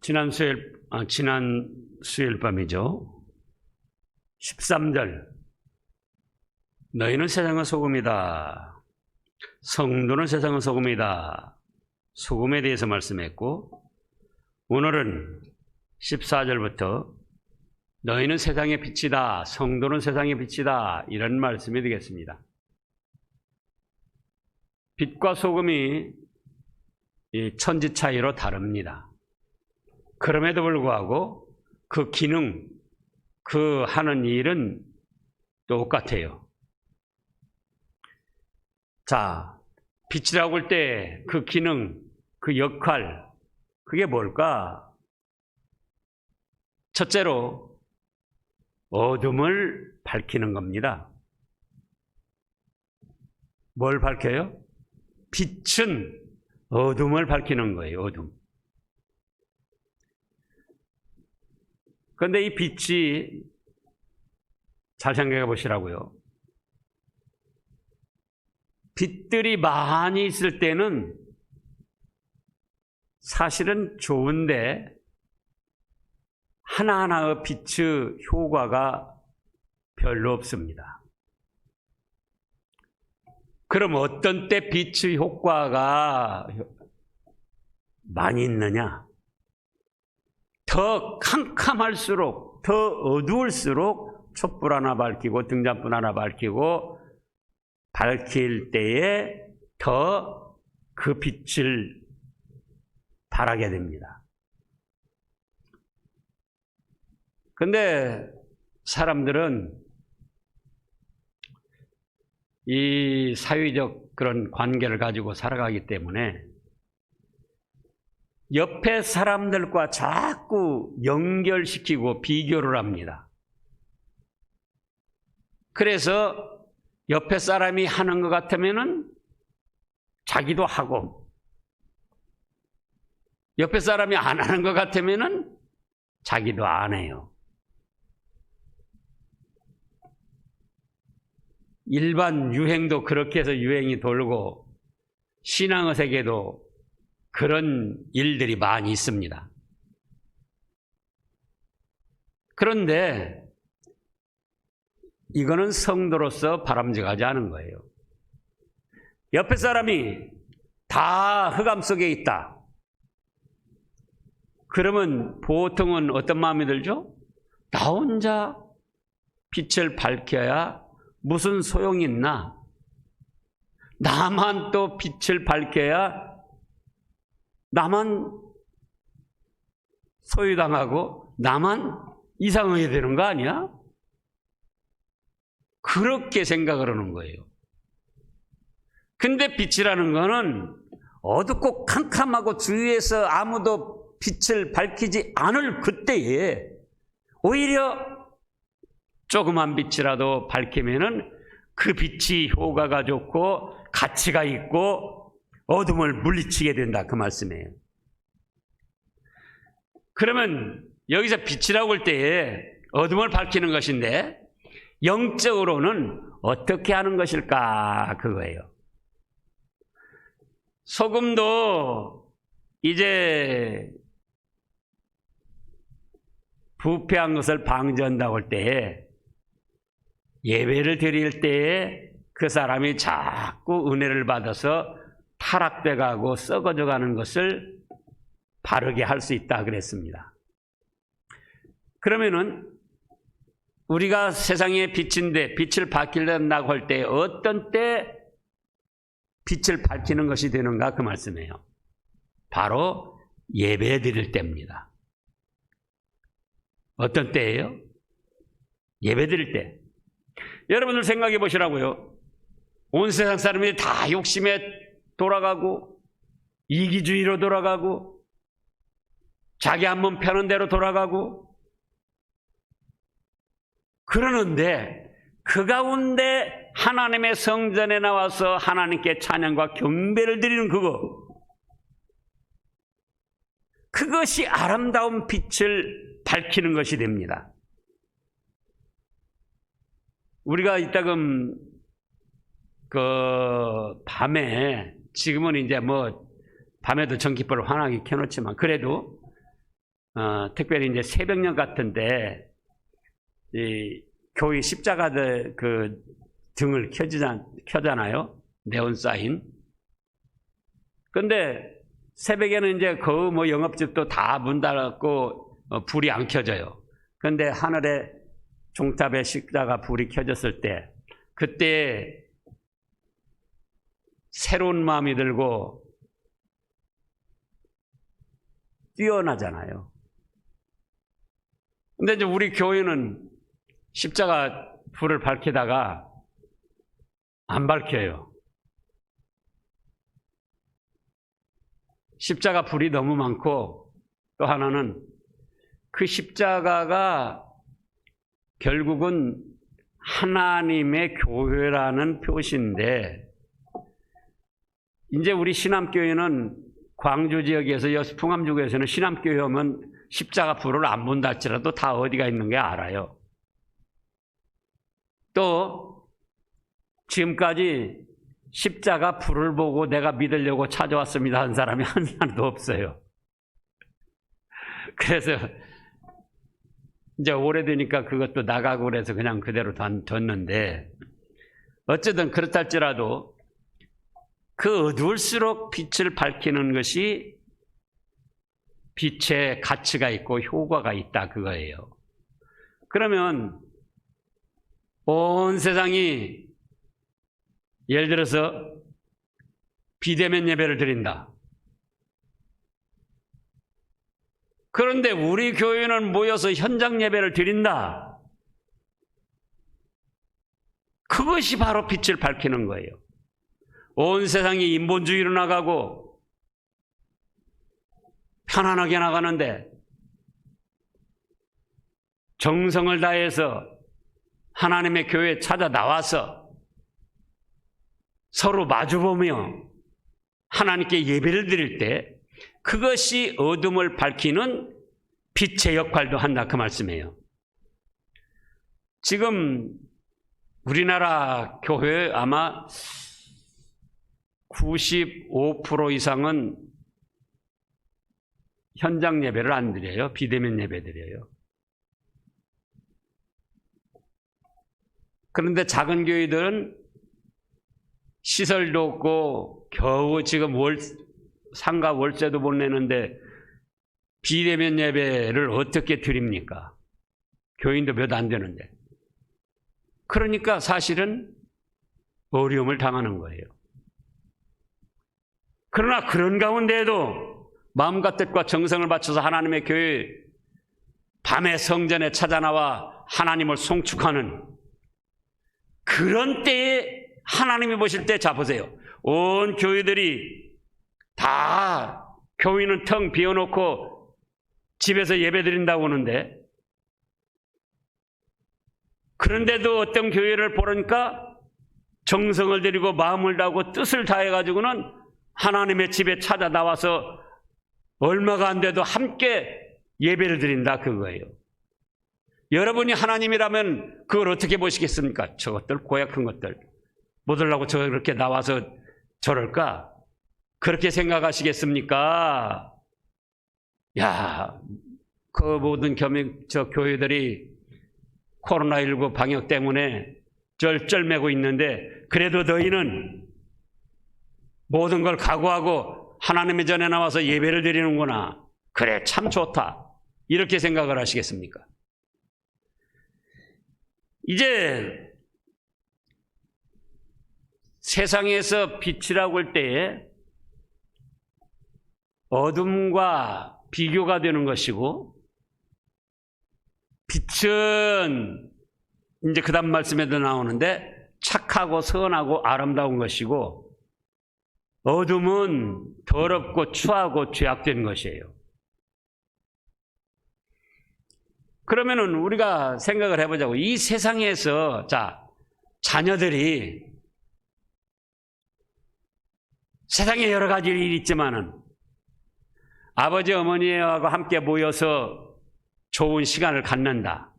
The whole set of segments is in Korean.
지난 수요일 밤이죠. 13절. 너희는 세상의 소금이다. 성도는 세상의 소금이다. 소금에 대해서 말씀했고, 오늘은 14절부터 너희는 세상의 빛이다. 성도는 세상의 빛이다. 이런 말씀이 되겠습니다. 빛과 소금이 천지 차이로 다릅니다. 그럼에도 불구하고 그 기능, 그 하는 일은 똑같아요. 자, 빛이라고 할 때 그 기능, 그 역할, 그게 뭘까? 첫째로 어둠을 밝히는 겁니다. 뭘 밝혀요? 빛은 어둠을 밝히는 거예요, 어둠. 그런데 이 빛이 잘 생각해 보시라고요. 빛들이 많이 있을 때는 사실은 좋은데 하나하나의 빛의 효과가 별로 없습니다. 그럼 어떤 때 빛의 효과가 많이 있느냐? 더 캄캄할수록, 더 어두울수록 촛불 하나 밝히고 등잔불 하나 밝히고 밝힐 때에 더 그 빛을 발하게 됩니다. 그런데 사람들은 이 사회적 그런 관계를 가지고 살아가기 때문에 옆에 사람들과 자꾸 연결시키고 비교를 합니다. 그래서 옆에 사람이 하는 것 같으면은 자기도 하고, 옆에 사람이 안 하는 것 같으면은 자기도 안 해요. 일반 유행도 그렇게 해서 유행이 돌고 신앙의 세계도 그런 일들이 많이 있습니다. 그런데 이거는 성도로서 바람직하지 않은 거예요. 옆에 사람이 다 흑암 속에 있다. 그러면 보통은 어떤 마음이 들죠? 나 혼자 빛을 밝혀야 무슨 소용이 있나? 나만 또 빛을 밝혀야 나만 소유당하고 나만 이상하게 되는 거 아니야? 그렇게 생각을 하는 거예요. 근데 빛이라는 거는 어둡고 캄캄하고 주위에서 아무도 빛을 밝히지 않을 그때에 오히려 조그만 빛이라도 밝히면은 그 빛이 효과가 좋고 가치가 있고 어둠을 물리치게 된다, 그 말씀이에요. 그러면 여기서 빛이라고 할 때에 어둠을 밝히는 것인데 영적으로는 어떻게 하는 것일까, 그거예요. 소금도 이제 부패한 것을 방지한다고 할 때에 예배를 드릴 때에 그 사람이 자꾸 은혜를 받아서 타락돼 가고 썩어져 가는 것을 바르게 할 수 있다 그랬습니다. 그러면은 우리가 세상의 빛인데 빛을 밝히려고 할 때 어떤 때 빛을 밝히는 것이 되는가, 그 말씀이에요. 바로 예배 드릴 때입니다. 어떤 때예요? 예배 드릴 때. 여러분들 생각해 보시라고요. 온 세상 사람들이 다 욕심에 돌아가고 이기주의로 돌아가고 자기 한번 편한 대로 돌아가고 그러는데 그 가운데 하나님의 성전에 나와서 하나님께 찬양과 경배를 드리는 그것이 아름다운 빛을 밝히는 것이 됩니다. 우리가 이따금 밤에, 지금은 이제 밤에도 전기불을 환하게 켜놓지만 그래도 특별히 이제 새벽녘 같은데 이 교회 십자가들 그 등을 켜잖아요. 네온 사인. 근데 새벽에는 이제 그 뭐 영업집도 다 문 닫았고 불이 안 켜져요. 근데 하늘에 종탑에 십자가 불이 켜졌을 때 그때 새로운 마음이 들고 뛰어나잖아요. 근데 이제 우리 교회는 십자가 불을 밝히다가 안 밝혀요. 십자가 불이 너무 많고 또 하나는 그 십자가가 결국은 하나님의 교회라는 표시인데 이제 우리 신암교회는 광주 지역에서 풍암주교에서는 신암교회 오면 십자가 불을 안 본다 할지라도 다 어디가 있는 게 알아요. 또 지금까지 십자가 불을 보고 내가 믿으려고 찾아왔습니다 한 사람이 한 사람도 없어요. 그래서 이제 오래되니까 그것도 나가고 그래서 그냥 그대로 뒀는데 어쨌든 그렇다 할지라도 그 어두울수록 빛을 밝히는 것이 빛의 가치가 있고 효과가 있다 그거예요. 그러면 온 세상이 예를 들어서 비대면 예배를 드린다. 그런데 우리 교회는 모여서 현장 예배를 드린다. 그것이 바로 빛을 밝히는 거예요. 온 세상이 인본주의로 나가고 편안하게 나가는데 정성을 다해서 하나님의 교회에 찾아 나와서 서로 마주보며 하나님께 예배를 드릴 때 그것이 어둠을 밝히는 빛의 역할도 한다 그 말씀이에요. 지금 우리나라 교회 아마 95% 이상은 현장 예배를 안 드려요. 비대면 예배 드려요. 그런데 작은 교회들은 시설도 없고 겨우 지금 상가 월세도 못 내는데 비대면 예배를 어떻게 드립니까? 교인도 몇 안 되는데. 그러니까 사실은 어려움을 당하는 거예요. 그러나 그런 가운데에도 마음과 뜻과 정성을 바쳐서 하나님의 교회 밤에 성전에 찾아나와 하나님을 송축하는 그런 때에 하나님이 보실 때 자 보세요. 온 교회들이 다 교회는 텅 비워놓고 집에서 예배 드린다고 하는데 그런데도 어떤 교회를 보니까 정성을 들이고 마음을 다하고 뜻을 다해가지고는 하나님의 집에 찾아 나와서 얼마가 안 돼도 함께 예배를 드린다 그거예요. 여러분이 하나님이라면 그걸 어떻게 보시겠습니까? 저것들 고약한 것들 못 하려고 저렇게 나와서 저럴까? 그렇게 생각하시겠습니까? 야, 그 모든 교회들이 코로나19 방역 때문에 쩔쩔매고 있는데 그래도 너희는 모든 걸 각오하고 하나님의 전에 나와서 예배를 드리는구나. 그래, 참 좋다. 이렇게 생각을 하시겠습니까? 이제 세상에서 빛이라고 할 때에 어둠과 비교가 되는 것이고 빛은 이제 그 다음 말씀에도 나오는데 착하고 선하고 아름다운 것이고 어둠은 더럽고 추하고 죄악된 것이에요. 그러면은 우리가 생각을 해보자고. 이 세상에서 자녀들이 세상에 여러 가지 일이 있지만은 아버지 어머니하고 함께 모여서 좋은 시간을 갖는다.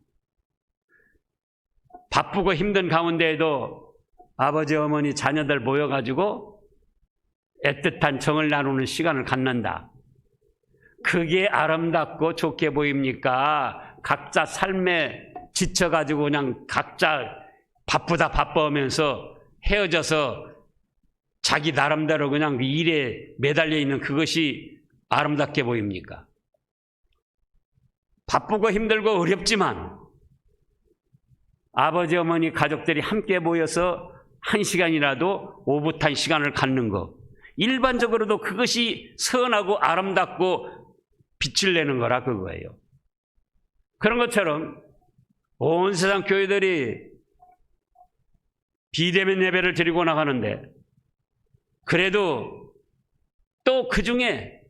바쁘고 힘든 가운데에도 아버지 어머니 자녀들 모여가지고 애틋한 정을 나누는 시간을 갖는다. 그게 아름답고 좋게 보입니까? 각자 삶에 지쳐가지고 그냥 각자 바쁘다 바빠하면서 헤어져서 자기 나름대로 그냥 일에 매달려 있는 그것이 아름답게 보입니까? 바쁘고 힘들고 어렵지만 아버지, 어머니, 가족들이 함께 모여서 한 시간이라도 오붓한 시간을 갖는 것, 일반적으로도 그것이 선하고 아름답고 빛을 내는 거라 그거예요. 그런 것처럼 온 세상 교회들이 비대면 예배를 드리고 나가는데, 그래도 또 그 중에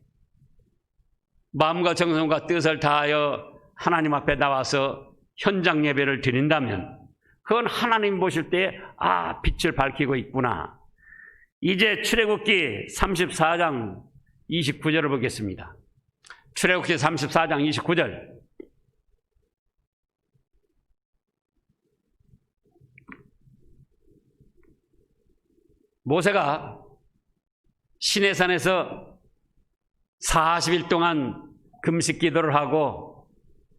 마음과 정성과 뜻을 다하여 하나님 앞에 나와서 현장 예배를 드린다면 그건 하나님 보실 때 빛을 밝히고 있구나. 이제 출애굽기 34장 29절을 보겠습니다. 출애굽기 34장 29절. 모세가 시내산에서 40일 동안 금식 기도를 하고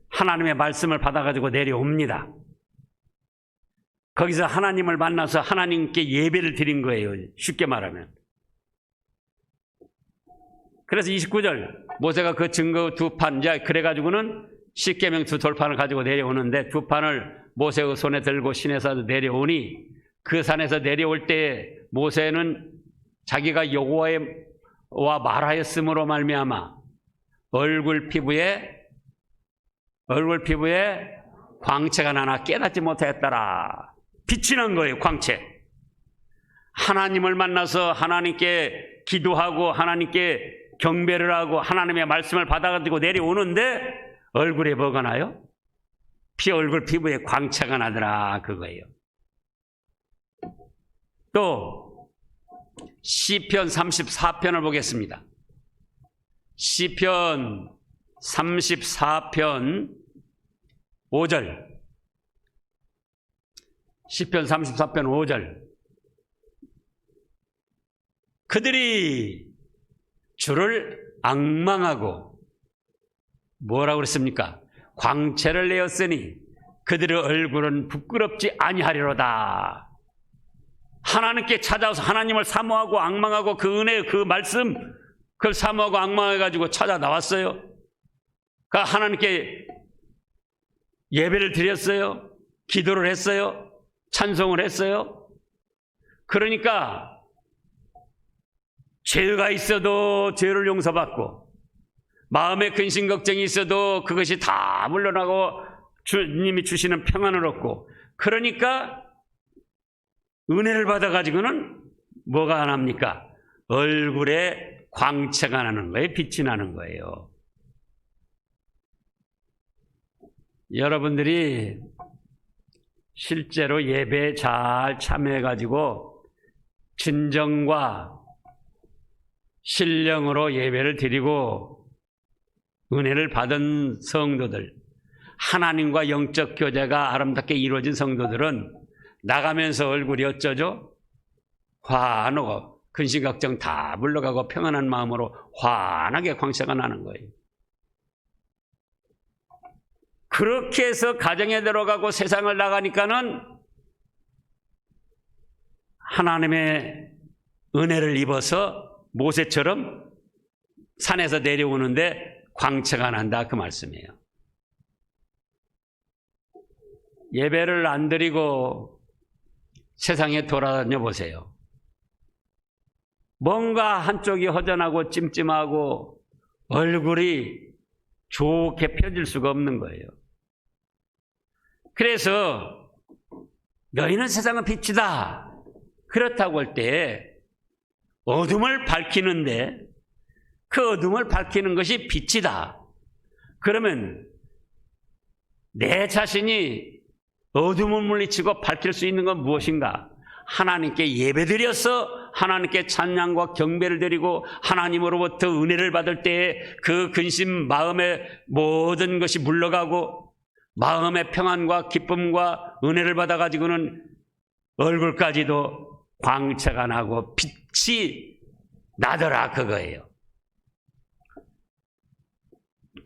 하나님의 말씀을 받아가지고 내려옵니다. 거기서 하나님을 만나서 하나님께 예배를 드린 거예요. 쉽게 말하면. 그래서 29절 모세가 그 증거 두 판, 이제 그래가지고는 십계명 두 돌판을 가지고 내려오는데, 두 판을 모세의 손에 들고 시내산에서 내려오니, 그 산에서 내려올 때 모세는 자기가 여호와와 말하였으므로 말미암아 얼굴 피부에 광채가 나나 깨닫지 못하였더라. 빛이 난 거예요. 광채. 하나님을 만나서 하나님께 기도하고 하나님께 경배를 하고 하나님의 말씀을 받아가지고 내려오는데 얼굴에 뭐가 나요? 얼굴 피부에 광채가 나더라 그거예요. 또 시편 34편을 보겠습니다. 시편 34편 5절. 시편 34편 5절. 그들이 주를 앙망하고 뭐라고 그랬습니까? 광채를 내었으니 그들의 얼굴은 부끄럽지 아니하리로다. 하나님께 찾아와서 하나님을 사모하고 앙망하고 그 은혜, 그 말씀, 그걸 사모하고 앙망해가지고 찾아 나왔어요. 그 하나님께 예배를 드렸어요. 기도를 했어요. 찬송을 했어요. 그러니까 죄가 있어도 죄를 용서받고, 마음에 근심 걱정이 있어도 그것이 다 물러나고 주님이 주시는 평안을 얻고, 그러니까 은혜를 받아가지고는 뭐가 납니까? 얼굴에 광채가 나는 거예요. 빛이 나는 거예요. 여러분들이 실제로 예배에 잘 참여해가지고 진정과 신령으로 예배를 드리고 은혜를 받은 성도들, 하나님과 영적 교제가 아름답게 이루어진 성도들은 나가면서 얼굴이 어쩌죠? 환하고 근심 걱정 다 물러가고 평안한 마음으로 환하게 광채가 나는 거예요. 그렇게 해서 가정에 들어가고 세상을 나가니까는 하나님의 은혜를 입어서 모세처럼 산에서 내려오는데 광채가 난다 그 말씀이에요. 예배를 안 드리고 세상에 돌아다녀 보세요. 뭔가 한쪽이 허전하고 찜찜하고 얼굴이 좋게 펴질 수가 없는 거예요. 그래서 너희는 세상은 빛이다. 그렇다고 할 때 어둠을 밝히는데 그 어둠을 밝히는 것이 빛이다. 그러면 내 자신이 어둠을 물리치고 밝힐 수 있는 건 무엇인가? 하나님께 예배드려서 하나님께 찬양과 경배를 드리고 하나님으로부터 은혜를 받을 때에 그 근심 마음의 모든 것이 물러가고 마음의 평안과 기쁨과 은혜를 받아가지고는 얼굴까지도 광채가 나고 빛이 나더라 그거예요.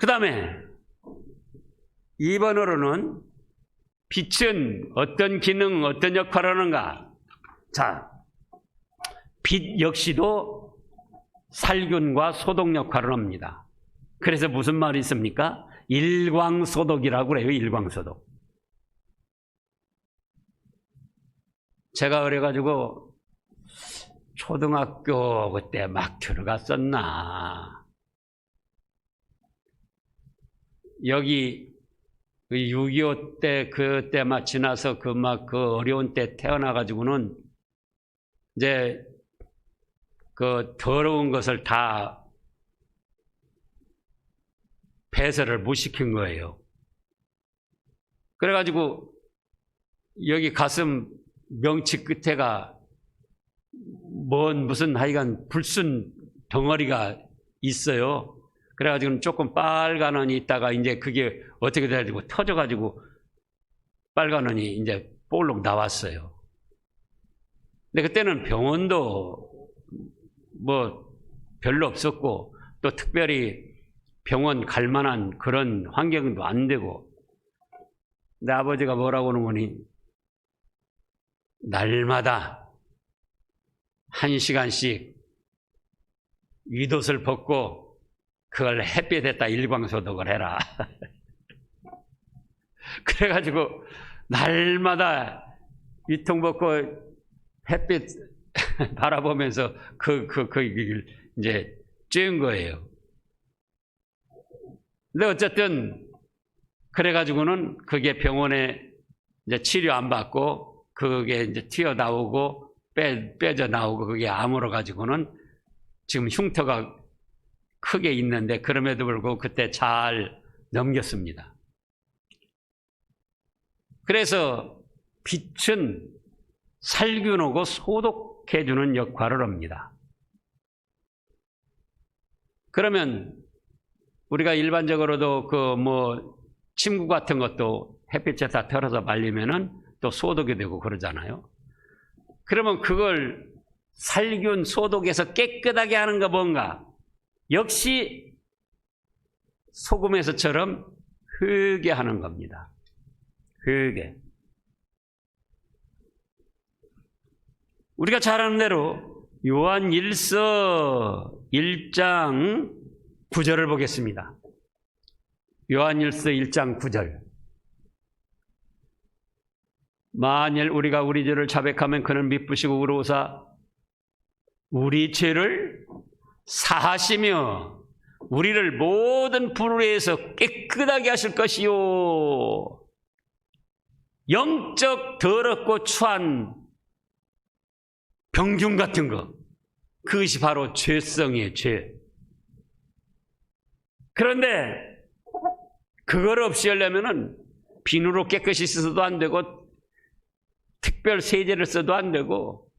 그 다음에 2번으로는 빛은 어떤 기능, 어떤 역할을 하는가? 자, 빛 역시도 살균과 소독 역할을 합니다. 그래서 무슨 말이 있습니까? 일광소독이라고 그래요. 일광소독. 제가 그래가지고 초등학교 그때 막 들어갔었나. 여기 6.25 때 그때 막 지나서 그 어려운 때 태어나가지고는 이제 그 더러운 것을 다 배설을 못 시킨 거예요. 그래가지고 여기 가슴 명치 끝에가 무슨 하여간 불순 덩어리가 있어요. 그래가지고 조금 빨간 원이 있다가 이제 그게 어떻게 돼가지고 터져가지고 빨간 원이 이제 볼록 나왔어요. 근데 그때는 병원도 뭐 별로 없었고 또 특별히 병원 갈 만한 그런 환경도 안 되고. 근데 아버지가 뭐라고 하는 거니? 날마다 1시간씩 윗옷을 벗고 그걸 햇빛에다 일광소독을 해라. 그래가지고 날마다 위통 벗고 햇빛 바라보면서 이제 쬐은 거예요. 근데 어쨌든 그래가지고는 그게 병원에 이제 치료 안 받고 그게 이제 튀어나오고 빼져 나오고 그게 아물어 가지고는 지금 흉터가 크게 있는데 그럼에도 불구하고 그때 잘 넘겼습니다. 그래서 빛은 살균하고 소독해주는 역할을 합니다. 그러면 우리가 일반적으로도 침구 같은 것도 햇빛에 다 털어서 말리면은 또 소독이 되고 그러잖아요. 그러면 그걸 살균, 소독해서 깨끗하게 하는 거 뭔가? 역시 소금에서처럼 흐게 하는 겁니다. 흐게. 우리가 잘 아는 대로 요한 1서 1장 9절을 보겠습니다. 요한 1서 1장 9절. 만일 우리가 우리 죄를 자백하면 그는 미쁘시고 의로우사 우리 죄를 사하시며 우리를 모든 불의에서 깨끗하게 하실 것이요. 영적 더럽고 추한 병균 같은 거, 그것이 바로 죄성이에요. 죄. 그런데 그걸 없이 하려면은 비누로 깨끗이 씻어도 안 되고 특별 세제를 써도 안 되고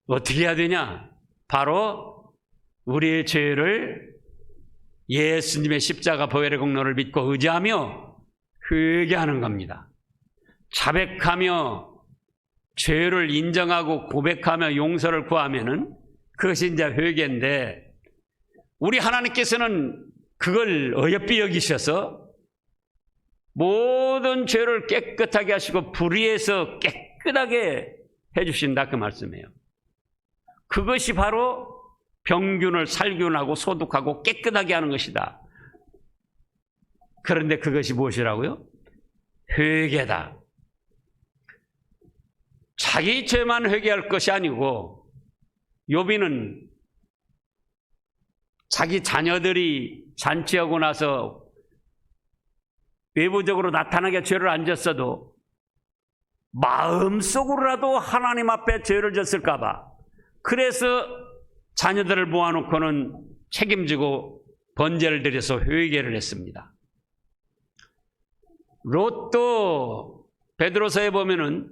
어떻게 해야 되냐? 바로 우리의 죄를 예수님의 십자가 보혈의 공로를 믿고 의지하며 회개하는 겁니다. 자백하며 죄를 인정하고 고백하며 용서를 구하면은 그것이 이제 회개인데, 우리 하나님께서는 그걸 어여삐 여기셔서 모든 죄를 깨끗하게 하시고 불의에서 깨끗하게 해주신다, 그 말씀이에요. 그것이 바로 병균을 살균하고 소독하고 깨끗하게 하는 것이다. 그런데 그것이 무엇이라고요? 회개다. 자기 죄만 회개할 것이 아니고, 욥이는 자기 자녀들이 잔치하고 나서 외부적으로 나타나게 죄를 안 졌어도 마음속으로라도 하나님 앞에 죄를 졌을까 봐, 그래서 자녀들을 모아놓고는 책임지고 번제를 드려서 회개를 했습니다. 롯도 베드로서에 보면은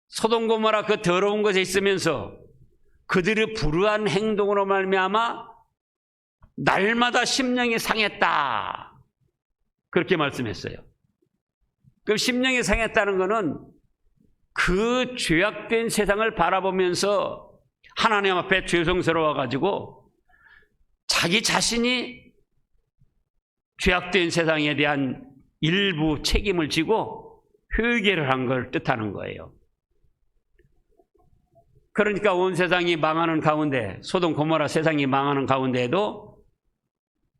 소돔 고모라 그 더러운 것에 있으면서 그들의 불의한 행동으로 말미암아 날마다 심령이 상했다, 그렇게 말씀했어요. 그럼 심령이 상했다는 것은 그 죄악된 세상을 바라보면서 하나님 앞에 죄송스러워 가지고 자기 자신이 죄악된 세상에 대한 일부 책임을 지고 회개를 한 걸 뜻하는 거예요. 그러니까 온 세상이 망하는 가운데, 소돔 고모라 세상이 망하는 가운데에도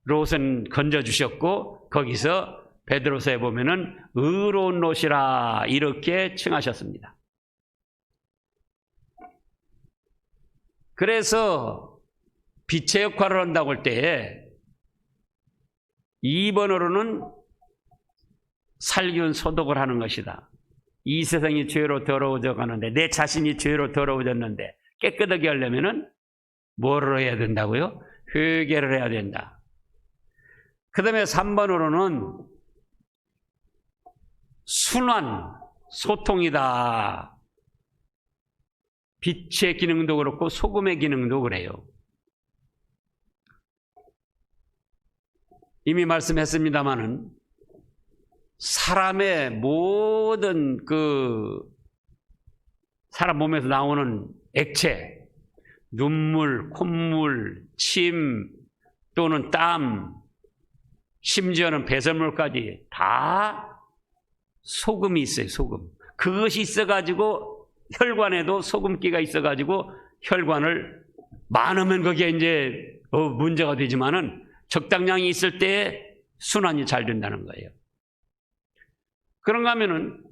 롯은 건져주셨고, 거기서 베드로서에 보면은 의로운 롯이라 이렇게 칭하셨습니다. 그래서 빛의 역할을 한다고 할 때에 2번으로는 살균 소독을 하는 것이다. 이 세상이 죄로 더러워져 가는데, 내 자신이 죄로 더러워졌는데 깨끗하게 하려면은 뭐를 해야 된다고요? 회개를 해야 된다. 그 다음에 3번으로는 순환, 소통이다. 빛의 기능도 그렇고 소금의 기능도 그래요. 이미 말씀했습니다마는 사람의 모든 사람 몸에서 나오는 액체, 눈물, 콧물, 침 또는 땀, 심지어는 배설물까지 다 소금이 있어요. 소금. 그것이 있어가지고 혈관에도 소금기가 있어가지고 혈관을 많으면 그게 이제 문제가 되지만은 적당량이 있을 때 순환이 잘 된다는 거예요. 그런가 하면은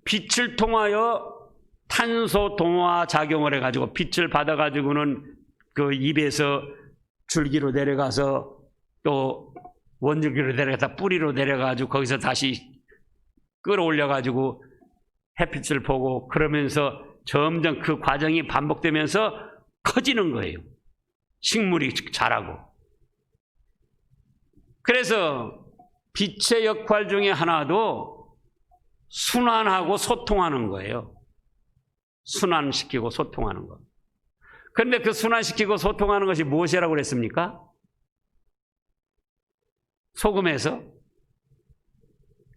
빛을 통하여 탄소 동화 작용을 해가지고 빛을 받아가지고는 그 입에서 줄기로 내려가서 또 원줄기로 내려가서 뿌리로 내려가지고 거기서 다시 끌어올려가지고 햇빛을 보고 그러면서 점점 그 과정이 반복되면서 커지는 거예요. 식물이 자라고. 그래서 빛의 역할 중에 하나도 순환하고 소통하는 거예요. 순환시키고 소통하는 것. 그런데 그 순환시키고 소통하는 것이 무엇이라고 그랬습니까? 소금에서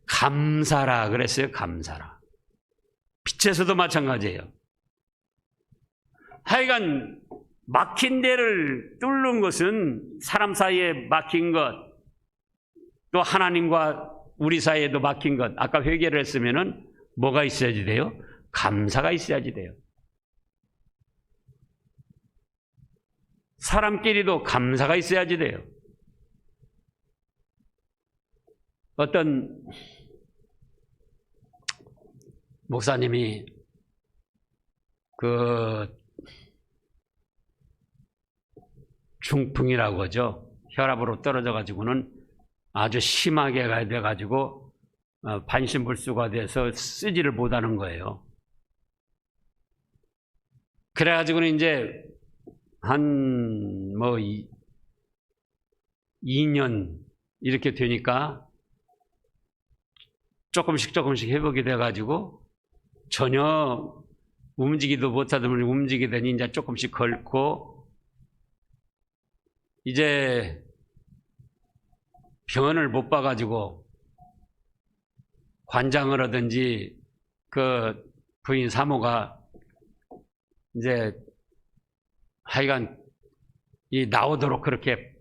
감사라 그랬어요. 감사라. 빛에서도 마찬가지예요. 하여간 막힌 데를 뚫는 것은 사람 사이에 막힌 것, 또 하나님과 우리 사이에도 막힌 것, 아까 회개를 했으면은 뭐가 있어야지 돼요? 감사가 있어야지 돼요. 사람끼리도 감사가 있어야지 돼요. 어떤 목사님이 중풍이라고 하죠. 혈압으로 떨어져 가지고는 아주 심하게 가야 돼 가지고 반신불수가 돼서 쓰지를 못하는 거예요. 그래 가지고는 이제 한 2년 이렇게 되니까 조금씩 회복이 돼 가지고 전혀 움직이도 못하더니 움직이더니 이제 조금씩 걷고 이제 병원을 못 봐가지고 관장을 하든지 그 부인 사모가 이제 하여간 나오도록 그렇게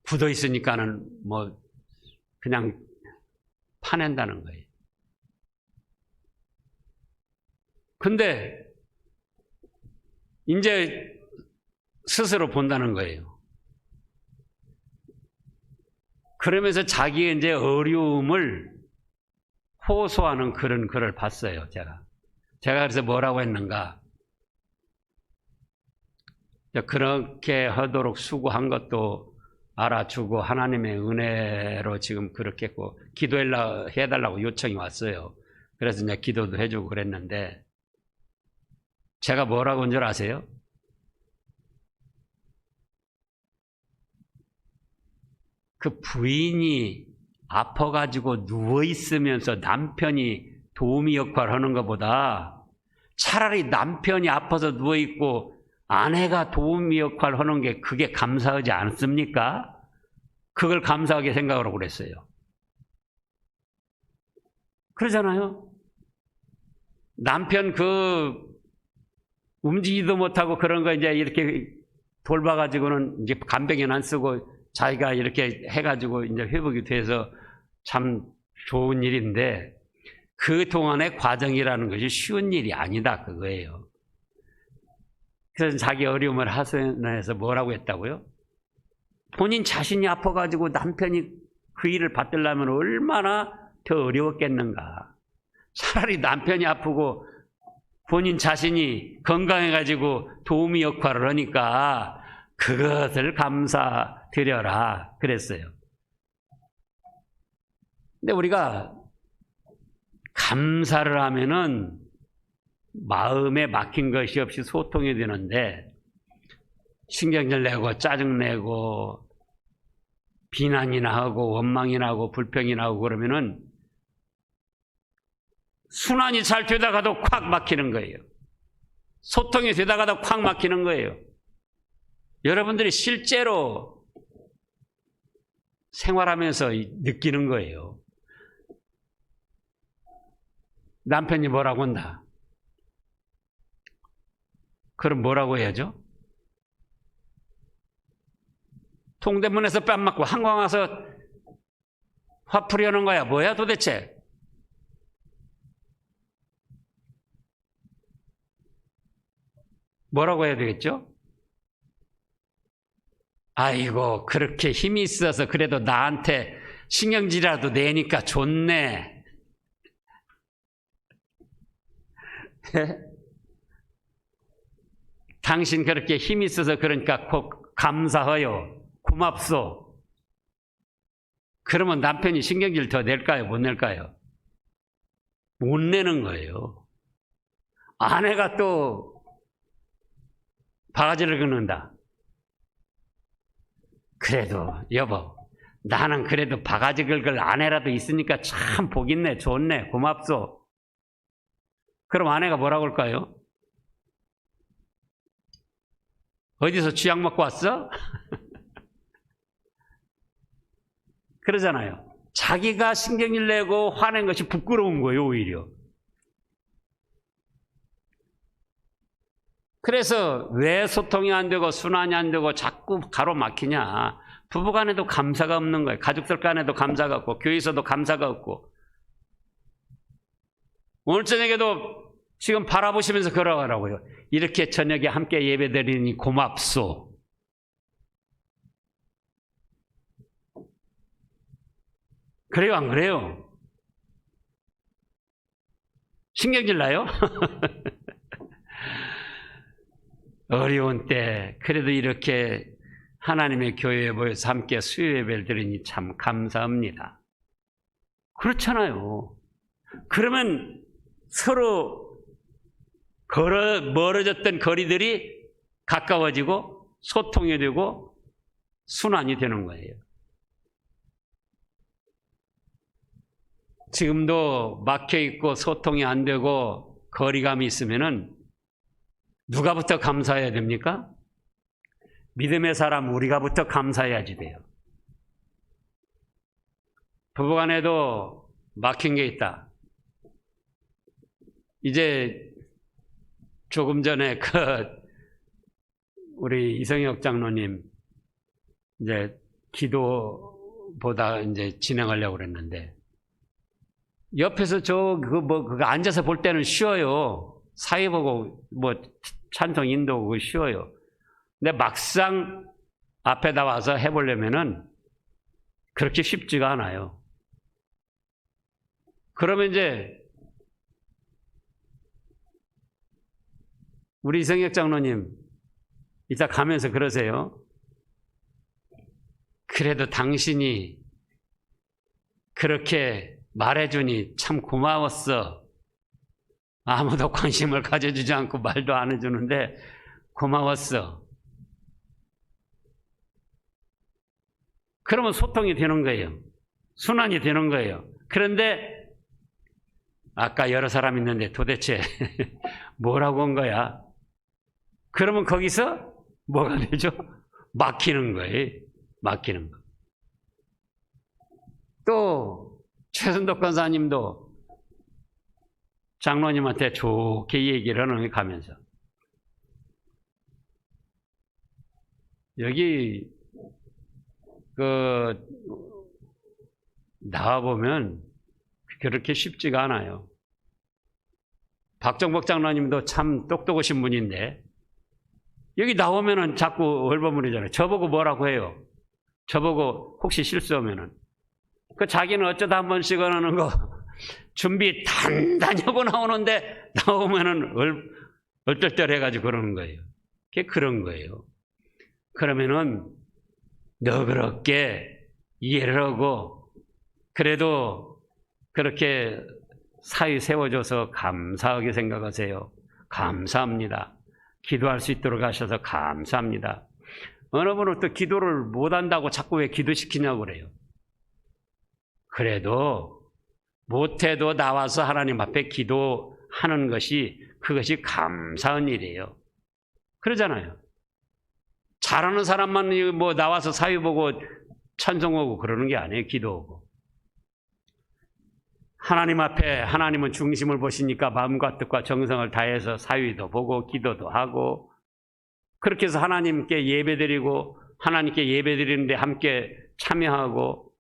굳어 있으니까는 뭐 그냥 파낸다는 거예요. 근데 이제 스스로 본다는 거예요. 그러면서 자기의 이제 어려움을 호소하는 그런 글을 봤어요, 제가. 제가 그래서 뭐라고 했는가? 그렇게 하도록 수고한 것도 알아주고 하나님의 은혜로 지금 그렇게 했고 기도해달라고 요청이 왔어요. 그래서 이제 기도도 해주고 그랬는데 제가 뭐라고 한 줄 아세요? 그 부인이 아파가지고 누워있으면서 남편이 도우미 역할을 하는 것보다 차라리 남편이 아파서 누워있고 아내가 도우미 역할을 하는 게 그게 감사하지 않습니까? 그걸 감사하게 생각하라고 그랬어요. 그러잖아요. 남편 움직이지도 못하고 그런 거 이제 이렇게 돌봐가지고는 이제 간병인 안 쓰고 자기가 이렇게 해가지고 이제 회복이 돼서 참 좋은 일인데 그 동안의 과정이라는 것이 쉬운 일이 아니다 그거예요. 그래서 자기 어려움을 하소연해서 뭐라고 했다고요? 본인 자신이 아파가지고 남편이 그 일을 받으려면 얼마나 더 어려웠겠는가. 차라리 남편이 아프고 본인 자신이 건강해가지고 도우미 역할을 하니까 그것을 감사드려라 그랬어요. 근데 우리가 감사를 하면은 마음에 막힌 것이 없이 소통이 되는데 신경질 내고 짜증내고 비난이나 하고 원망이나 하고 불평이나 하고 그러면은 순환이 잘 되다가도 콱 막히는 거예요. 소통이 되다가도 콱 막히는 거예요. 여러분들이 실제로 생활하면서 느끼는 거예요. 남편이 뭐라고 한다. 그럼 뭐라고 해야죠? 통대문에서 뺨 맞고 한강 와서 화풀이하는 거야. 뭐야 도대체? 뭐라고 해야 되겠죠? 아이고 그렇게 힘이 있어서 그래도 나한테 신경질이라도 내니까 좋네. 당신 그렇게 힘이 있어서 그러니까 감사해요. 고맙소. 그러면 남편이 신경질 더 낼까요? 못 낼까요? 못 내는 거예요. 아내가 또 바가지를 긁는다. 그래도 여보 나는 그래도 바가지 긁을 아내라도 있으니까 참 복 있네 좋네 고맙소. 그럼 아내가 뭐라고 할까요? 어디서 쥐약 먹고 왔어? 그러잖아요. 자기가 신경질 내고 화낸 것이 부끄러운 거예요 오히려. 그래서 왜 소통이 안 되고 순환이 안 되고 자꾸 가로막히냐. 부부간에도 감사가 없는 거예요. 가족들 간에도 감사가 없고 교회에서도 감사가 없고. 오늘 저녁에도 지금 바라보시면서 걸어가라고요. 이렇게 저녁에 함께 예배드리니 고맙소. 그래요 안 그래요? 신경질 나요? 어려운 때 그래도 이렇게 하나님의 교회에 모여서 함께 수요 예배를 드리니 참 감사합니다. 그렇잖아요. 그러면 서로 멀어졌던 거리들이 가까워지고 소통이 되고 순환이 되는 거예요. 지금도 막혀있고 소통이 안 되고 거리감이 있으면은 누가부터 감사해야 됩니까? 믿음의 사람 우리가부터 감사해야지 돼요. 부부간에도 막힌 게 있다. 이제 조금 전에 우리 이성혁 장로님 이제 기도보다 이제 진행하려고 그랬는데 옆에서 그거 앉아서 볼 때는 쉬워요. 사회 보고 찬송 인도하고 쉬워요. 근데 막상 앞에다 와서 해보려면은 그렇게 쉽지가 않아요. 그러면 이제 우리 이성혁 장로님 이따 가면서 그러세요. 그래도 당신이 그렇게 말해주니 참 고마웠어. 아무도 관심을 가져주지 않고 말도 안 해주는데 고마웠어. 그러면 소통이 되는 거예요. 순환이 되는 거예요. 그런데 아까 여러 사람 있는데 도대체 뭐라고 한 거야? 그러면 거기서 뭐가 되죠? 막히는 거예요. 막히는 거. 또 최선덕 권사님도 장로님한테 좋게 얘기를 하는 가면서 여기 나와보면 그렇게 쉽지가 않아요. 박정복 장로님도 참 똑똑하신 분인데, 여기 나오면은 자꾸 얼버무리잖아요. 저보고 뭐라고 해요? 저보고 혹시 실수하면은. 자기는 어쩌다 한 번씩은 하는 거, 준비 단단히 하고 나오는데, 나오면은 얼떨떨해가지고 그러는 거예요. 그게 그런 거예요. 그러면은, 너그럽게 이해를 하고, 그래도 그렇게 사위 세워줘서 감사하게 생각하세요. 감사합니다. 기도할 수 있도록 하셔서 감사합니다. 어느 분은 또 기도를 못한다고 자꾸 왜 기도시키냐고 그래요. 그래도 못해도 나와서 하나님 앞에 기도하는 것이 그것이 감사한 일이에요. 그러잖아요. 잘하는 사람만 뭐 나와서 사위 보고 찬송하고 그러는 게 아니에요. 기도하고. 하나님 앞에 하나님은 중심을 보시니까 마음과 뜻과 정성을 다해서 사위도 보고 기도도 하고 그렇게 해서 하나님께 예배드리고 하나님께 예배드리는데 함께 참여하고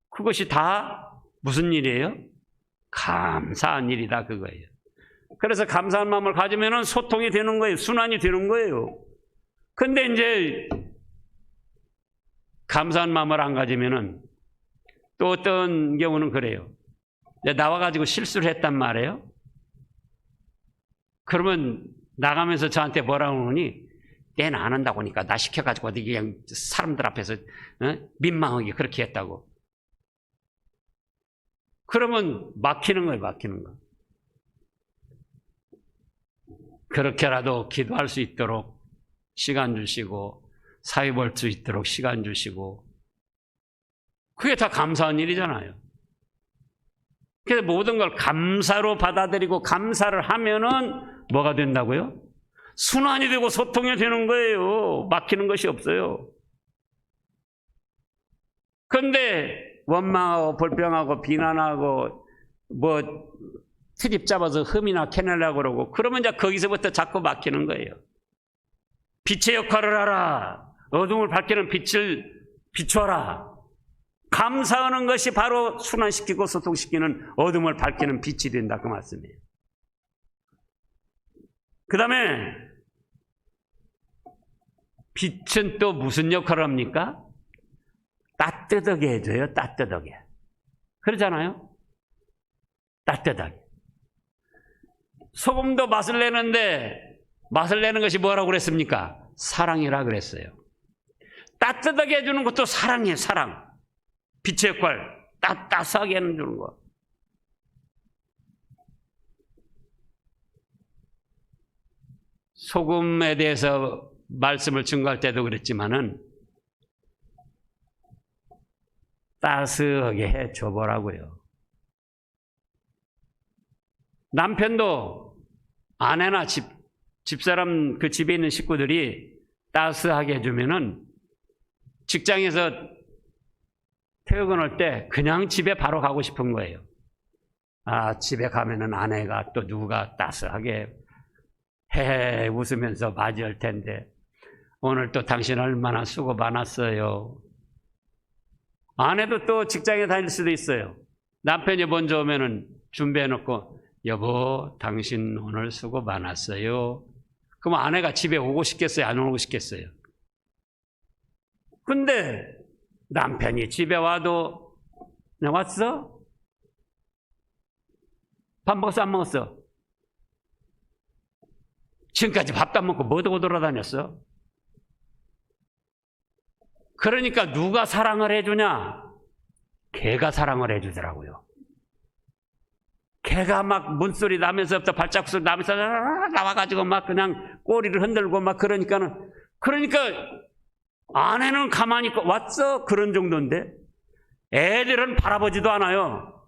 그것이 다 무슨 일이에요? 감사한 일이다 그거예요. 그래서 감사한 마음을 가지면 소통이 되는 거예요. 순환이 되는 거예요. 근데 이제 감사한 마음을 안 가지면 또 어떤 경우는 그래요. 나와가지고 실수를 했단 말이에요. 그러면 나가면서 저한테 뭐라고 하니 내는 안 한다고 하니까 나 시켜가지고 어디 그냥 사람들 앞에서 민망하게 그렇게 했다고. 그러면 막히는 거예요. 막히는 거. 그렇게라도 기도할 수 있도록 시간 주시고 사회 볼 수 있도록 시간 주시고 그게 다 감사한 일이잖아요. 그래서 모든 걸 감사로 받아들이고 감사를 하면은 뭐가 된다고요? 순환이 되고 소통이 되는 거예요. 막히는 것이 없어요. 그런데 원망하고 불평하고 비난하고 뭐 트집 잡아서 흠이나 캐내려고 그러고 그러면 이제 거기서부터 자꾸 막히는 거예요. 빛의 역할을 하라. 어둠을 밝히는 빛을 비춰라. 감사하는 것이 바로 순환시키고 소통시키는 어둠을 밝히는 빛이 된다 그 말씀이에요. 그 다음에 빛은 또 무슨 역할을 합니까? 따뜻하게 해줘요. 따뜻하게. 그러잖아요. 따뜻하게. 소금도 맛을 내는데 맛을 내는 것이 뭐라고 그랬습니까? 사랑이라 그랬어요. 따뜻하게 해주는 것도 사랑이에요. 사랑. 빛의 역할, 따뜻하게 해주는 거. 소금에 대해서 말씀을 증거할 때도 그랬지만은 따스하게 해 줘보라고요. 남편도 아내나 집사람 그 집에 있는 식구들이 따스하게 해주면은 직장에서 퇴근할 때 그냥 집에 바로 가고 싶은 거예요. 아, 집에 가면은 아내가 또 누가 따스하게 해 웃으면서 맞이할 텐데 오늘 또 당신 얼마나 수고 많았어요. 아내도 또 직장에 다닐 수도 있어요. 남편이 먼저 오면은 준비해놓고 여보 당신 오늘 수고 많았어요. 그럼 아내가 집에 오고 싶겠어요? 안 오고 싶겠어요? 근데 남편이 집에 와도 나 왔어? 밥 먹었어? 안 먹었어? 지금까지 밥도 안 먹고 뭐 하고 돌아다녔어? 그러니까 누가 사랑을 해주냐? 개가 사랑을 해주더라고요. 개가 막 문소리 나면서부터 발자국 소리 나면서 나와가지고 막 그냥 꼬리를 흔들고 막 그러니까 아내는 가만히 있고 왔어? 그런 정도인데 애들은 바라보지도 않아요.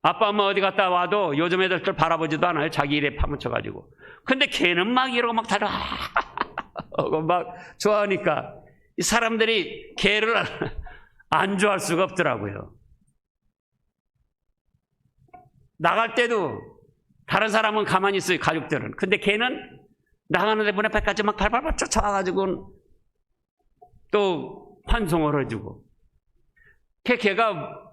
아빠 엄마 어디 갔다 와도 요즘 애들들 바라보지도 않아요. 자기 일에 파묻혀가지고. 근데 걔는 막 이러고 막 달려 하고 막 좋아하니까 이 사람들이 걔를 안 좋아할 수가 없더라고요. 나갈 때도 다른 사람은 가만히 있어요. 가족들은. 근데 걔는 나가는데 문 앞에까지 막 발발발 쫓아와가지고 또 환송을 해주고. 걔가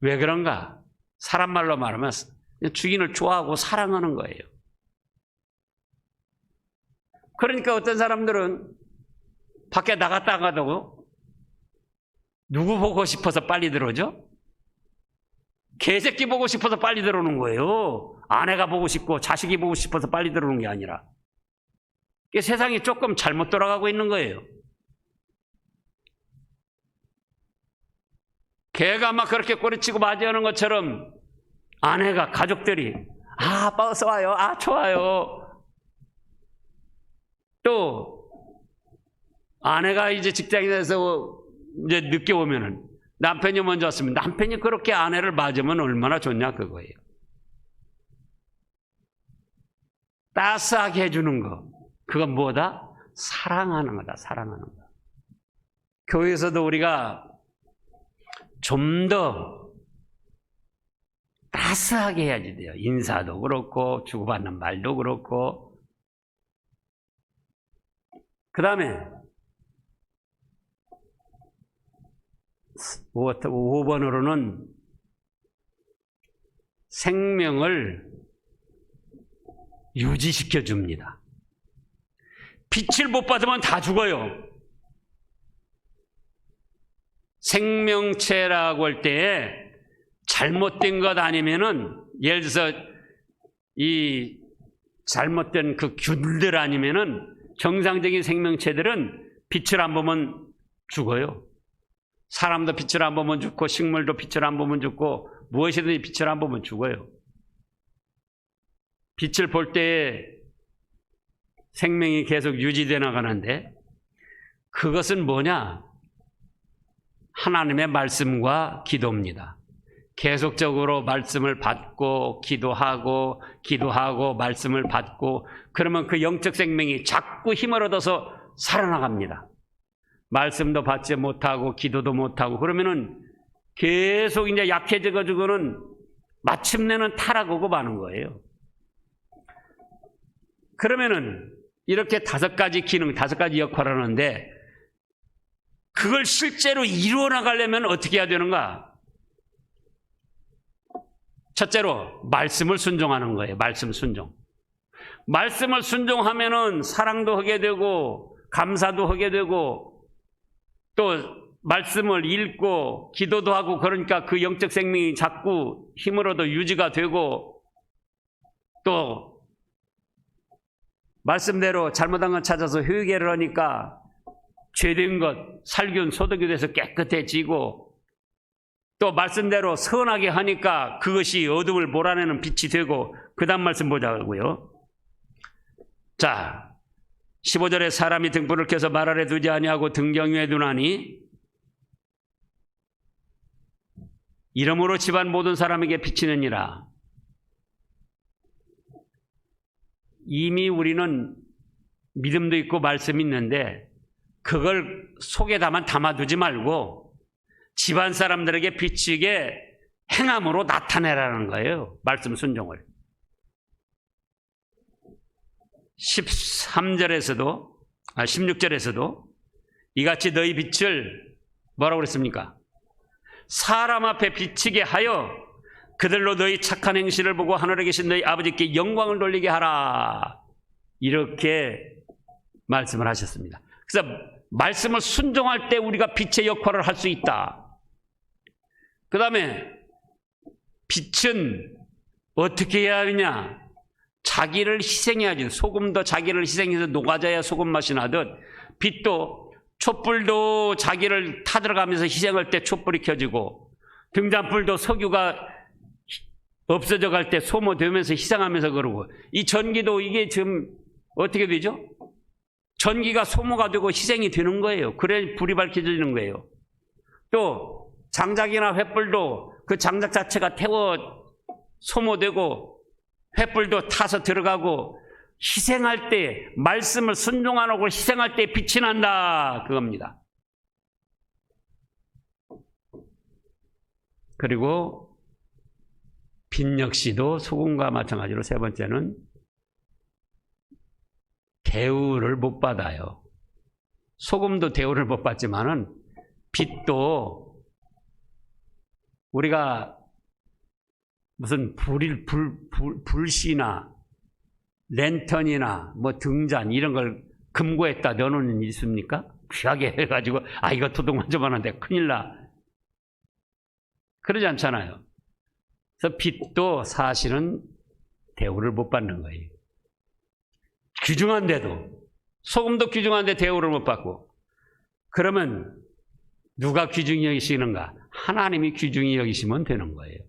왜 그런가? 사람 말로 말하면 주인을 좋아하고 사랑하는 거예요. 그러니까 어떤 사람들은 밖에 나갔다가도 누구 보고 싶어서 빨리 들어오죠? 개새끼 보고 싶어서 빨리 들어오는 거예요. 아내가 보고 싶고 자식이 보고 싶어서 빨리 들어오는 게 아니라. 세상이 조금 잘못 돌아가고 있는 거예요. 개가 막 그렇게 꼬리치고 맞이하는 것처럼 아내가, 가족들이 아빠 어서 와요. 아 좋아요. 또 아내가 이제 직장에서 이제 늦게 오면은 남편이 먼저 왔으면 남편이 그렇게 아내를 맞으면 얼마나 좋냐 그거예요. 따스하게 해주는 거. 그건 뭐다? 사랑하는 거다. 사랑하는 거. 교회에서도 우리가 좀 더 따스하게 해야지 돼요. 인사도 그렇고 주고받는 말도 그렇고. 그 다음에 5번으로는 생명을 유지시켜 줍니다. 빛을 못 받으면 다 죽어요. 생명체라고 할 때 잘못된 것 아니면은, 예를 들어서 이 잘못된 그 균들 아니면은 정상적인 생명체들은 빛을 안 보면 죽어요. 사람도 빛을 안 보면 죽고 식물도 빛을 안 보면 죽고 무엇이든지 빛을 안 보면 죽어요. 빛을 볼 때 생명이 계속 유지되어 나가는데, 그것은 뭐냐? 하나님의 말씀과 기도입니다. 계속적으로 말씀을 받고 기도하고 말씀을 받고, 그러면 그 영적 생명이 자꾸 힘을 얻어서 살아나갑니다. 말씀도 받지 못하고 기도도 못하고 그러면은 계속 이제 약해져가지고는 마침내는 타락하고 마는 거예요. 그러면은 이렇게 5가지 기능, 5가지 역할을 하는데, 그걸 실제로 이루어 나가려면 어떻게 해야 되는가? 첫째로 말씀을 순종하는 거예요. 말씀 순종. 말씀을 순종하면은 사랑도 하게 되고 감사도 하게 되고 또 말씀을 읽고 기도도 하고, 그러니까 그 영적 생명이 자꾸 힘을 얻어 유지가 되고, 또 말씀대로 잘못한 것 찾아서 회개를 하니까 죄된 것, 살균, 소독이 돼서 깨끗해지고, 또 말씀대로 선하게 하니까 그것이 어둠을 몰아내는 빛이 되고. 그 다음 말씀 보자고요. 자, 15절에 사람이 등불을 켜서 말 아래 두지 아니하고 등경 위에 두나니 이러므로 집안 모든 사람에게 비치느니라. 이미 우리는 믿음도 있고 말씀이 있는데 그걸 속에다만 담아두지 말고 집안 사람들에게 비치게 행함으로 나타내라는 거예요. 말씀 순종을. 16절에서도 이같이 너희 빛을 뭐라고 그랬습니까? 사람 앞에 비치게 하여 그들로 너희 착한 행실을 보고 하늘에 계신 너희 아버지께 영광을 돌리게 하라. 이렇게 말씀을 하셨습니다. 그래서 말씀을 순종할 때 우리가 빛의 역할을 할 수 있다. 그 다음에 빛은 어떻게 해야 하느냐? 자기를 희생해야지. 소금도 자기를 희생해서 녹아져야 소금 맛이 나듯, 빛도, 촛불도 자기를 타들어가면서 희생할 때 촛불이 켜지고, 등잔불도 석유가 없어져 갈 때 소모되면서 희생하면서 그러고, 이 전기도 이게 지금 어떻게 되죠? 전기가 소모가 되고 희생이 되는 거예요. 그래 불이 밝혀지는 거예요. 또 장작이나 횃불도 그 장작 자체가 태워 소모되고 횃불도 타서 들어가고, 희생할 때, 말씀을 순종 안 하고 희생할 때 빛이 난다. 그겁니다. 그리고 빛 역시도 소금과 마찬가지로 세 번째는 대우를 못 받아요. 소금도 대우를 못 받지만은 빛도 우리가 무슨 불씨나 랜턴이나 뭐 등잔 이런 걸 금고에다 넣어놓는 일 있습니까? 귀하게 해가지고 이거 도둑맞으면 안 돼 큰일 나 그러지 않잖아요. 그래서 빛도 사실은 대우를 못 받는 거예요. 귀중한데도 소금도 귀중한데 대우를 못 받고 그러면 누가 귀중히 여기시는가? 하나님이 귀중히 여기시면 되는 거예요.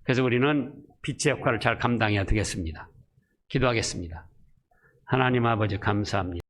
그래서 우리는 빛의 역할을 잘 감당해야 되겠습니다. 기도하겠습니다. 하나님 아버지 감사합니다.